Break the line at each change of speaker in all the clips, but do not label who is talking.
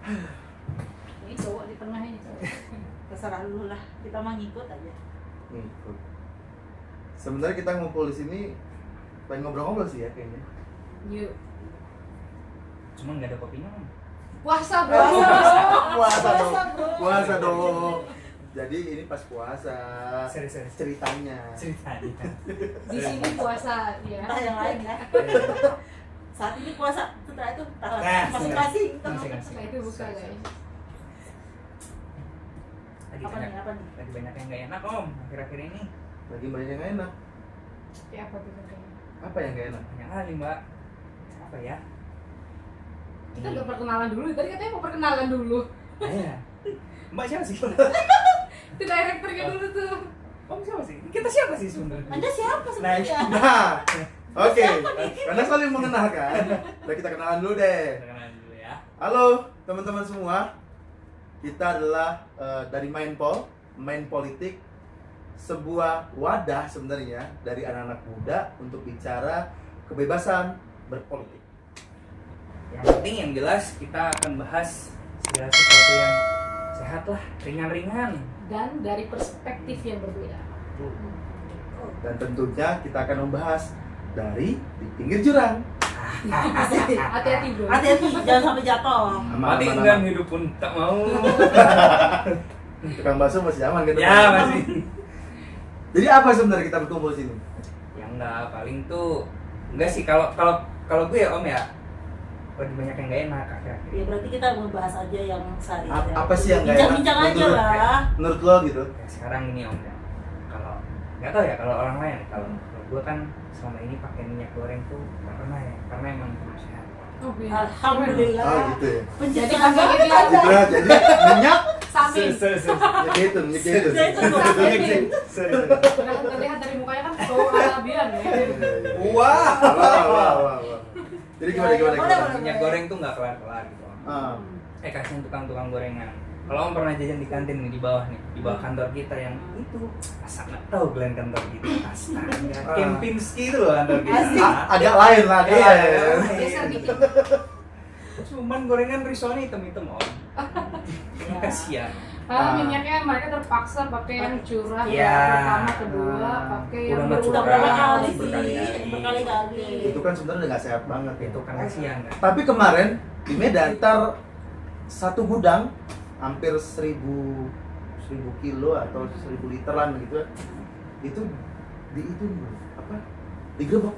Ini cowok di tengah ini.
Terserah lu lah, kita mah ngikut aja.
Ngikut. Sebenarnya kita ngumpul di sini pengen ngobrol-ngobrol sih ya kayaknya.
Yuk.
Cuma nggak ada kopinya kan?
Puasa bro.
Puasa dong.
bro.
Puasa dong. Jadi ini pas puasa.
Serius.
Ceritanya.
Ceritanya.
Di sini puasa ya.
Entah yang lain ya. Saat ini puasa, setelah itu
Nah,
masing-masing.
masing-masing.
Nah, itu buka guys.
Lagi
Apa
banyak,
nih, apa nih?
lagi banyak yang nggak enak om akhir-akhir ini.
Lagi banyak yang gak enak.
Ya apa tuh katanya?
Apa yang gak enak?
Banyak kali mbak. Apa ya?
Kita udah perkenalan dulu. Tadi katanya mau perkenalan dulu.
Iya. Mbak siapa sih?
Itu direkturnya dulu tuh.
Om siapa sih? Kita siapa sih sebenarnya?
Anda siapa sebenarnya?
Nah, oke. Karena saling mengenalkan, udah kita kenalan dulu deh.
Kita kenalan dulu ya.
Halo teman-teman semua. Kita adalah dari Main Politik, sebuah wadah sebenarnya dari anak-anak muda untuk bicara kebebasan berpolitik.
Yang penting yang jelas kita akan bahas segala sesuatu yang sehat lah, ringan-ringan.
Dan dari perspektif yang berbeda.
Dan tentunya kita akan membahas dari di pinggir jurang.
Hati-hati bro.
Hati-hati, jangan sampai jatuh.
Mati enggak hidup pun tak mau.
Tukang bakso masih aman kan?
Ya masih.
Jadi apa sebenarnya kita berkumpul sini?
Ya enggak, paling tuh enggak sih kalau gue ya om ya. Lebih banyak yang nggak enak akhir-akhir.
Ya berarti kita membahas aja yang sehari.
Apa sih yang nggak enak?
Bincang-bincang aja lah.
Menurut lo gitu?
Ya, sekarang ini om ya. Kalau nggak tahu ya kalau orang lain. Kalau gue kan selama ini pakai minyak goreng tuh nggak pernah ya, karena emang belum sehat.
Oh, iya.
Alhamdulillah.
Oh gitu ya.
Pencetak
Jadi
agama
agak
kita
gitu.
Gitu ya, jadi minyak
Samin.
minyak itu.
Samin. Udah terlihat dari mukanya kan cowok Arabian ya.
Wah. Jadi gimana?
Minyak goreng tuh nggak kelar-kelar gitu om.
Ah.
Kasihan tukang-tukang gorengan. Kalau om pernah jajan di kantin nih di bawah kantor kita yang itu asal nggak tahu Glenn kantor kita. Astaga, Kempinski itu loh kantor kita.
Agak lain lah, agak
Iya,
lain.
Geser dikit.
Cuman gorengan risolnya hitam-hitam om. Kasihan.
Minyaknya mereka terpaksa pakai yang curah
Iya.
yang pertama, kedua pakai yang
Udah mah
Udah
curah.
berapa kali sih?
Berkali-kali.
Berkali-kali.
Itu kan sebenarnya udah nggak sehat banget ya.
Itu kan kasihan kan.
Tapi kemarin di Medan ntar satu gudang hampir 1000 kilo atau 1000 literan gitu itu digerebek,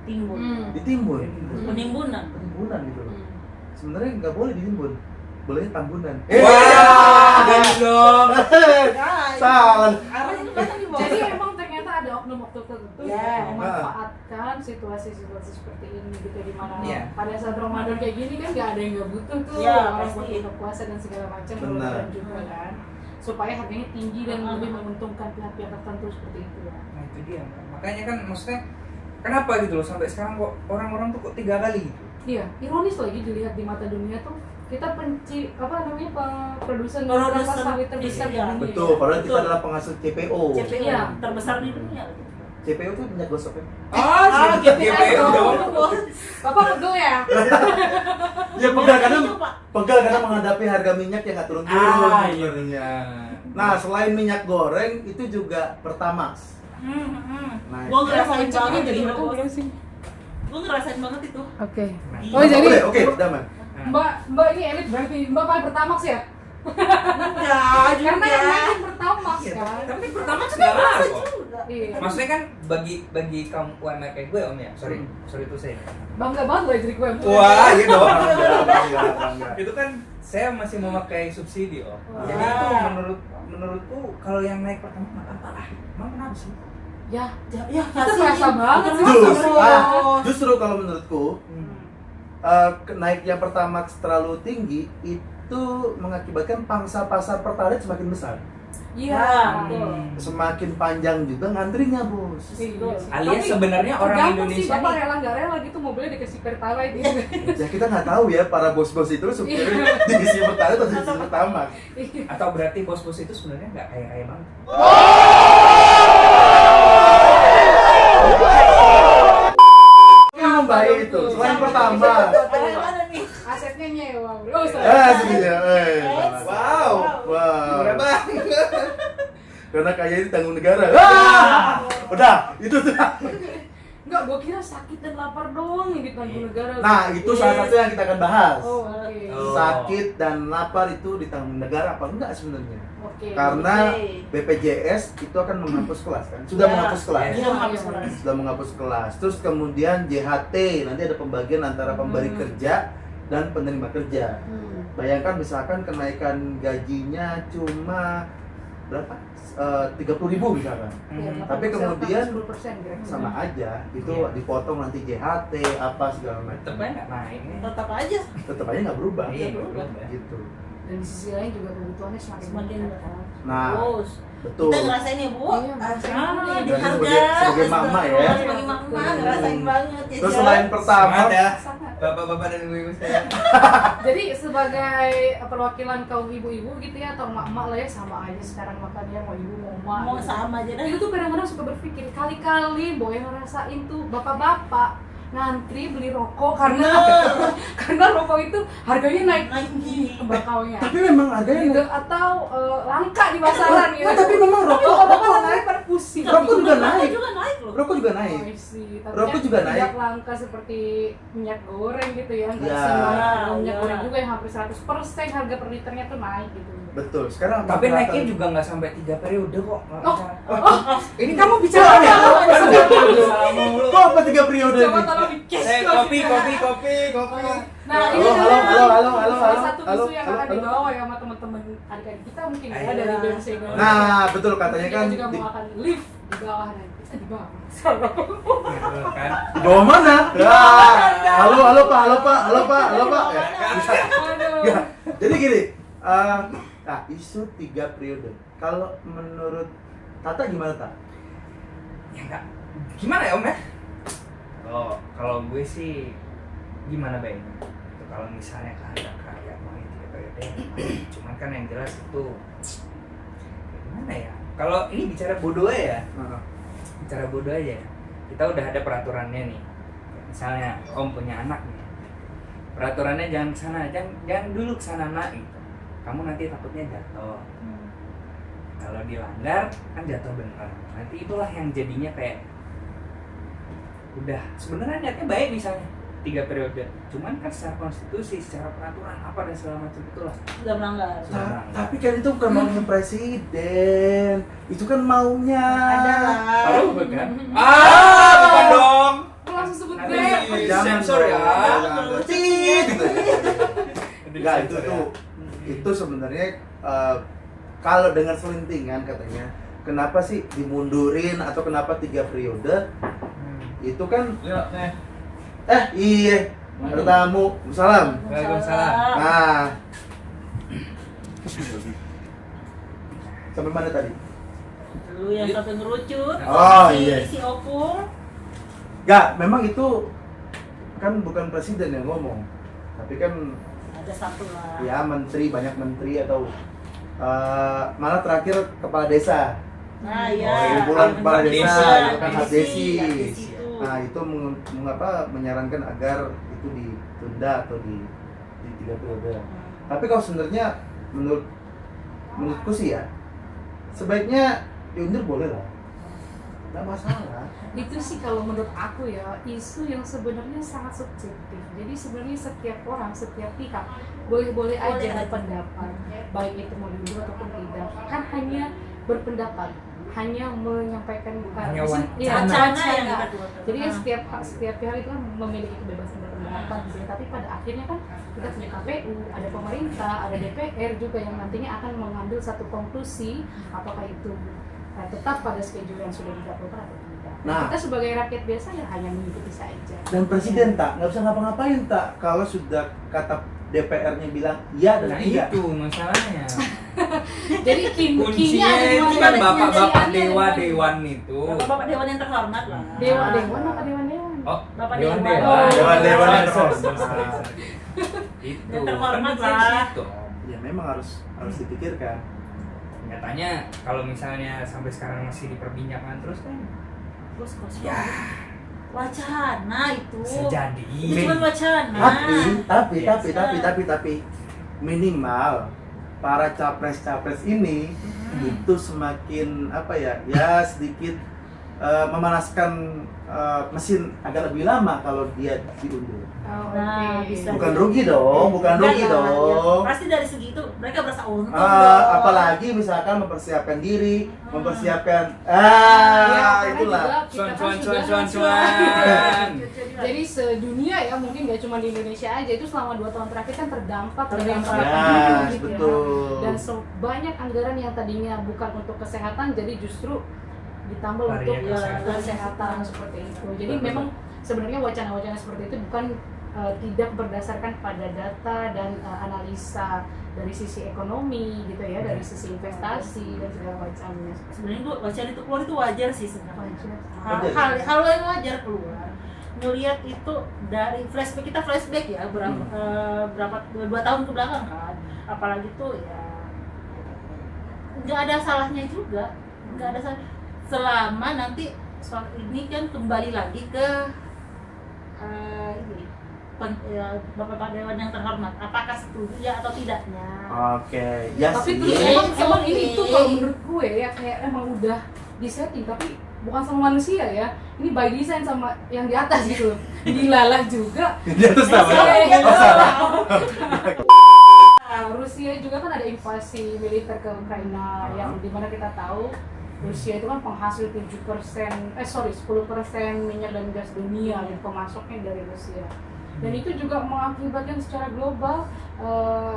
Timbun.
ditimbun,
Penimbunan.
penimbunan gitu loh. Sebenarnya nggak boleh ditimbun, bolehnya tambunan.
Wah, ganti dong.
Salah.
Arahnya kemana nih, Bos?
Jadi emang ternyata ada oknum-oknum tertentu
Ya.
yang memanfaatkan situasi-situasi seperti ini gitu, di mana
Iya.
pada saat Ramadan kayak gini kan nggak ada yang nggak butuh tuh
Iya,
orang
pasti.
buat buka puasa dan segala macam
Benar.
Ramadan juga kan, supaya harganya tinggi dan lebih menguntungkan pihak-pihak tertentu seperti itu ya.
Nah itu dia, makanya kan maksudnya kenapa gitu loh sampai sekarang kok orang-orang tuh kok 3 kali gitu.
Iya, ironis lagi dilihat di mata dunia tuh kita produsen kelapa sawit terbesar di
Iya.
dunia.
Betul, padahal kita
Betul.
adalah penghasil CPO.
CPO
Iya.
terbesar di dunia.
CPO itu minyak gosok kan?
GPO dong.
Bapak pegel ya?
Ya pegal karena menghadapi harga minyak yang nggak turun-turun
Ah, iya.
sebenarnya. Nah, selain minyak goreng itu juga Pertamax. Nah,
Gua ngerasain
Ceknya
banget
jadi
itu.
berapa belum sih?
Gua ngerasain banget itu.
Oke.
Iya.
Oh jadi
oke, daman.
Mbak ini elit berarti Mbak paling Pertamax ya?
Enggak,
Karena yang
juga.
lain Pertamax kan.
Tapi pertama sudah ngaruh kok.
Iya.
Maksudnya kan bagi kaum UMR kayak gue om ya, sorry itu saya.
Bangga banget loh jadi gue.
Wah, iya dong.
Bangga.
Itu kan saya masih memakai subsidi om.
Wah.
Jadi itu menurutku kalau yang naik pertama nggak apa-apa lah. Emang kenapa sih?
Ya,
Ya,
itu
kasih.
kerasa banget sih.
Justru kalau menurutku naik yang Pertamax terlalu tinggi itu mengakibatkan pangsa pasar Pertalite semakin besar.
Iya.
betul.
Semakin panjang juga ngantrinya, Bos.
Iya.
Alias
Tapi
sebenarnya orang
tergantung
Indonesia
sih, Bapak
nih-
rela nggak rela gitu mobilnya dikasih Pertalite gitu.
Ya kita nggak tahu ya para bos-bos itu supirnya diisi Pertalite atau diisi Pertamax.
Atau berarti bos-bos itu sebenarnya nggak kaya-kaya banget.
Yang membaik itu selain Pertamax.
Ada nih.
Asetnya nyewa. Oh,
Iya,
Wow.
Wow.
Murah banget.
Karena kaya ini tanggung negara. Ah! Udah, itu tuh.
Enggak, gua kira sakit dan lapar doang yang ditanggung negara.
Nah, itu salah satu yang kita akan bahas.
Oh, oke.
Oh.
Sakit dan lapar itu ditanggung negara apa enggak sebenarnya?
Oke.
Karena
Oke.
BPJS itu akan menghapus kelas kan? Sudah
Ya.
menghapus kelas.
Iya, menghapus kelas.
Sudah menghapus kelas. Terus kemudian JHT, nanti ada pembagian antara pemberi kerja dan penerima kerja. Bayangkan misalkan kenaikan gajinya cuma berapa? 30.000 misalkan.
Ya,
Tapi kemudian
10% kira-kira.
Sama aja, itu
Iya.
dipotong nanti JHT apa segala
Tetep
macam.
aja nggak naik nih.
Tetap aja
Tetap aja nggak berubah.
Iya,
berubah.
Gitu.
Dan di sisi lain juga kebutuhannya semakin
semakin
meningkat.
Nah,
terus.
betul.
Kita ngerasain ya, Bu.
Iya,
Jadi
Dan
harga
sebagai mama ya.
Sebagai mama ngerasain banget ya.
Terus
Jas.
selain pertama,
Semangat ya.
Sangat.
Bapak-bapak dan ibu-ibu saya.
Jadi sebagai perwakilan kaum ibu-ibu gitu ya atau emak-emak lah ya, sama aja sekarang makannya mau ibu mau emak.
Mau
gitu.
sama aja dah.
Itu tuh kadang-kadang suka berpikir kali-kali boy ngerasain tuh bapak-bapak ngantri beli rokok karena karena rokok itu harganya naik
Naik
tinggi tembakaunya.
tapi memang harganya
Gitu, atau langka di pasaran gitu.
tapi memang rokok
Bapak naik pada pusing.
Rokok juga naik.
juga naik loh.
Rokok juga naik.
Oh, sih. Tapi
Rokok
kan
juga naik.
tidak langka seperti minyak goreng gitu ya, nggak
Ya.
semua minyak
Ya.
goreng juga yang hampir 100% harga per liternya tuh naik gitu.
Betul. Sekarang
Tapi
rata-rata-
naiknya juga nggak sampai 3 periode kok. Nggak
Oh.
usah.
Ini kamu bicara apa?
Salah mulu.
Kok apa 3 periode
Coba
ini?
tolong di cash.
Kopi.
Nah, ini
Halo,
adalah
halo,
salah satu
halo,
isu yang
halo,
akan
halo.
dibawa ya sama teman-teman adik-adik kita mungkin ya
Ayo.
dari BMC.
Nah, betul katanya
kita
kan
juga
di,
mau akan live di bawah nanti. Di bawah.
Gitu kan.
di bawah mana? Ya. Halo, Pak. Ya, bisa.
Aduh.
Ya, jadi gini, nah isu 3 periode. Kalau menurut Tata gimana, Tak?
Ya enggak. Gimana ya, Om ya? Kalau gue sih gimana Bay? Kalau misalnya kehendak rakyat mau 3 periode, cuman kan yang jelas itu gimana ya? Kalau ini bicara bodoh ya, bicara bodoh aja. Kita udah ada peraturannya nih. Misalnya Om punya anak nih, peraturannya jangan kesana, jangan dulu kesana nak gitu. Kamu nanti takutnya jatuh. Kalau dilanggar kan jatuh beneran. Nanti itulah yang jadinya kayak udah sebenarnya niatnya baik misalnya 3 periode, cuman kan secara konstitusi, secara peraturan apa dan segala macam itulah
Sudah melanggar.
Tapi kan itu bukan maunya presiden, itu kan maunya.
Adalah.
bukan? Bukan dong.
Aku langsung sebut
Nanti
Grab.
di sensor ya.
Enggak, itu sebenarnya kalau dengan selintingan katanya, kenapa sih dimundurin atau kenapa 3 periode? Itu kan iya, ada tamu. Salam.
Waalaikumsalam.
Nah, sampai mana tadi?
Lu yang sampai ngerucut.
Oh,
si,
iya.
Si Opung.
Enggak, memang itu kan bukan presiden yang ngomong, tapi kan
Ada satu lah.
ya menteri, banyak menteri atau malah terakhir kepala desa.
Nah,
Oh,
iya.
Kumpulan kepala desa,
Desi.
itu kan Habdesi.
Habdesi itu.
Nah, itu menyarankan agar itu ditunda atau di 3 periode. Tapi kalau sebenarnya menurutku sih ya, sebaiknya diundur boleh lah, nggak masalah.
Itu sih kalau menurut aku ya isu yang sebenarnya sangat subjektif. Jadi sebenarnya setiap orang, setiap pihak boleh-boleh aja berpendapat, baik itu mau diundur ataupun tidak. Kan hanya berpendapat, hanya menyampaikan
Hanya
wacana yang kita buat.
Jadi kan setiap pihak itu kan memiliki kebebasan berpendapat gitu ya. Tapi pada akhirnya kan kita punya KPU, ada pemerintah, ada DPR juga yang nantinya akan mengambil satu konklusi apakah itu tetap pada schedule yang sudah ditetapkan atau tidak.
Nah.
Kita sebagai rakyat biasa ya hanya mengikuti saja.
Dan presiden tak nggak bisa ngapa-ngapain tak kalau sudah kata DPR-nya bilang iya dan
Nah
tidak.
itu masalahnya.
Jadi kinya
Kuncinya
ada di
itu
mana?
kan bapak-bapak
Kunciannya ada di mana?
dewa-dewan itu.
Bapak dewan yang terhormat lah.
Dewan apa dewan?
Oh,
Bapak
dewan.
dewan.
Oh,
dewan-dewan.
Itu.
Yang terhormat
Kan
lah.
itu.
Ya memang harus dipikirkan.
Nyatanya kalau misalnya sampai sekarang masih diperbincangkan terus kan
Terus kosong.
ya
wacana itu.
Sejadi.
Itu cuma wacana.
Tapi minimal para capres-capres ini itu semakin apa ya sedikit memanaskan mesin agak lebih lama kalau dia diundur.
Oh,
Nah,
oke.
bisa.
Bukan rugi dong, bukan rugi
Enggak lah,
dong.
ya. Pasti dari segi itu mereka berasa untung dong.
Apalagi misalkan mempersiapkan diri, mempersiapkan
Ya,
itulah.
karena juga kita kan sudah-
Cuan.
Jadi sedunia ya, mungkin nggak cuma di Indonesia aja, itu selama 2 tahun terakhir kan terdampak dari yang
Terdampak.
pandemi
Yes,
gitu ya.
betul.
Dan banyak anggaran yang tadinya bukan untuk kesehatan jadi justru ditambah
Larinya
untuk
ke kesehatan.
kesehatan seperti itu. Jadi
Betul.
memang sebenarnya wacana-wacana seperti itu bukan tidak berdasarkan pada data dan analisa dari sisi ekonomi gitu ya, dari sisi investasi dan segala macamnya.
Sebenarnya gua wacana itu keluar itu wajar sih sebenarnya.
Wajar.
Hal yang wajar keluar. Ngelihat itu dari flashback, kita flashback ya berapa 2 tahun ke belakang kan. Apalagi tuh ya nggak ada salahnya juga, nggak ada salah selama nanti soal ini kan kembali lagi ke ini Bapak Dewan yang terhormat, apakah setuju ya atau tidaknya.
Oke, ya
Tapi
sih.
terus emang
Oke.
ini tuh kalau menurut gue ya kayak emang udah disetting, tapi bukan sama manusia ya, ini by design sama yang di atas gitu. Dilalah juga.
Di atas apa?
Iya.
Oh, salah.
Nah, Rusia juga kan ada invasi militer ke Ukraina yang dimana kita tahu Rusia itu kan penghasil 10% minyak dan gas dunia yang pemasoknya dari Rusia. Dan itu juga mengakibatkan secara global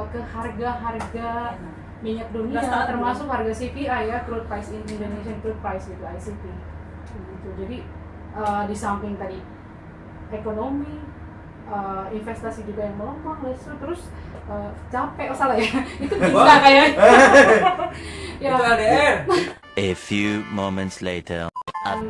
ke harga-harga minyak dunia,
Belas tahun
termasuk harga CPI ya, crude price Indonesian crude price gitu, ICP. Gitu. Jadi di samping tadi ekonomi, investasi juga yang melemah, terus capek, salah ya, itu bisa kayak ya.
Itu LDR.
A few moments later.
Dan,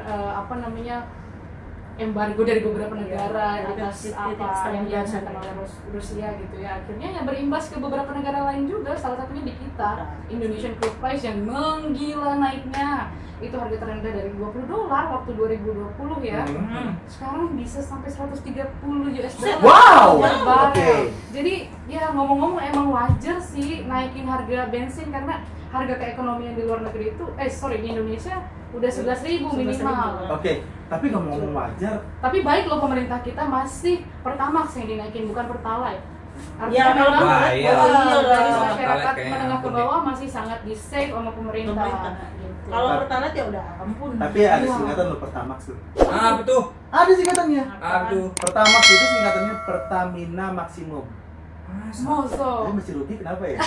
embargo dari beberapa negara
Iya,
atas
titik
apa yang
ekstremisme.
dilakukan oleh Rusia gitu ya, akhirnya yang berimbas ke beberapa negara lain juga, salah satunya di kita. Indonesian crude price yang menggila naiknya, itu harga terendah dari $20 waktu 2020 ya, sekarang bisa sampai 130 US dollar.
Wow.
per barel.
Oke.
Jadi ya ngomong-ngomong emang wajar sih naikin harga bensin karena harga keekonomian di luar negeri itu di Indonesia udah 11.000 minimal.
Oke, tapi ngomong wajar,
Tapi baik loh pemerintah kita masih Pertamax yang dinaikin, bukan Pertalite.
Ya,
Artinya memang
wah, iya.
dari
Iya,
masyarakat
Pertalite
menengah ke
kayaknya
bawah masih sangat di-save sama pemerintah. Gitu.
Kalau Pertalite ya udah ampun.
tapi ada
Iya.
singkatan lo Pertamax tuh.
Apa tuh?
Ada singkatannya.
Aduh.
Pertamax itu singkatannya Pertamina Maximum.
Moso.
Saya mesti rugi kenapa ya?